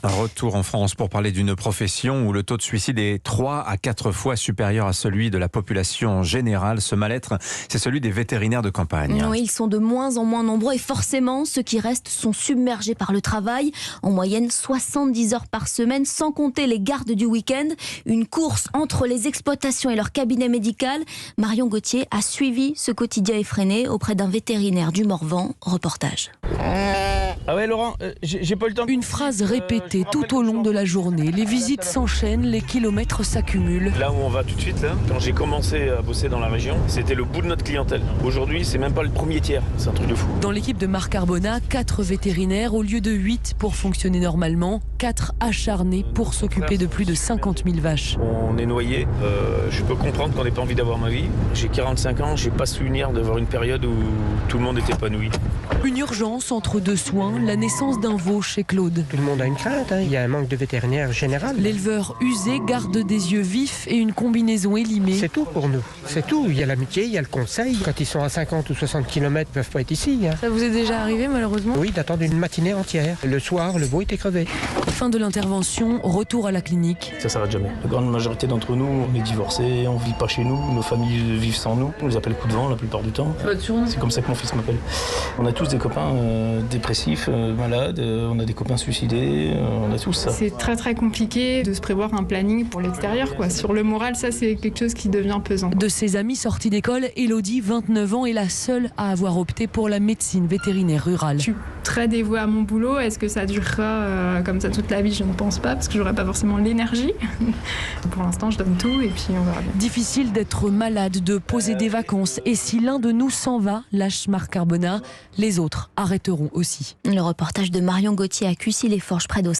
Un retour en France pour parler d'une profession où le taux de suicide est 3 à 4 fois supérieur à celui de la population générale. Ce mal-être, c'est celui des vétérinaires de campagne. Oui, ils sont de moins en moins nombreux et forcément, ceux qui restent sont submergés par le travail. En moyenne, 70 heures par semaine, sans compter les gardes du week-end. Une course entre les exploitations et leur cabinet médical. Marion Gauthier a suivi ce quotidien effréné auprès d'un vétérinaire du Morvan. Reportage. Ah ouais Laurent, j'ai pas le temps. Une phrase répétée tout au long de la journée. Les visites s'enchaînent, les kilomètres s'accumulent. Là où on va tout de suite, là, quand j'ai commencé à bosser dans la région, c'était le bout de notre clientèle. Aujourd'hui, c'est même pas le premier tiers. C'est un truc de fou. Dans l'équipe de Marc Carbona, 4 vétérinaires au lieu de 8 pour fonctionner normalement, 4 acharnés pour s'occuper de plus de 50 000 vaches. On est noyé. Je peux comprendre qu'on n'ait pas envie d'avoir ma vie. J'ai 45 ans, j'ai pas souvenir d'avoir une période où tout le monde était épanoui. Une urgence entre deux soins, la naissance d'un veau chez Claude. Tout le monde a une crainte, il y a un manque de vétérinaires général. L'éleveur usé garde des yeux vifs et une combinaison élimée. C'est tout pour nous, c'est tout. Il y a l'amitié, il y a le conseil. Quand ils sont à 50 ou 60 km, ils ne peuvent pas être ici. Ça vous est déjà arrivé malheureusement ? Oui, d'attendre une matinée entière. Le soir, le veau était crevé. Fin de l'intervention, retour à la clinique. Ça s'arrête jamais. La grande majorité d'entre nous, on est divorcés, on vit pas chez nous, nos familles vivent sans nous. On les appelle coup de vent la plupart du temps. C'est comme ça que mon fils m'appelle. On a tous des copains dépressifs, malades, on a des copains suicidés, on a tous ça. C'est très compliqué de se prévoir un planning pour l'extérieur, quoi. Sur le moral, ça c'est quelque chose qui devient pesant. De ses amis sortis d'école, Elodie, 29 ans, est la seule à avoir opté pour la médecine vétérinaire rurale. Je suis très dévouée à mon boulot. Est-ce que ça durera comme ça toute la vie ? Je ne pense pas, parce que j'aurai pas forcément l'énergie. Pour l'instant, je donne tout et puis on verra bien. Difficile d'être malade, de poser des vacances. Et si l'un de nous s'en va, lâche Marc Carbona, les autres arrêteront aussi. Le reportage de Marion Gauthier à Cussy-les-Forges près d'Auxerre.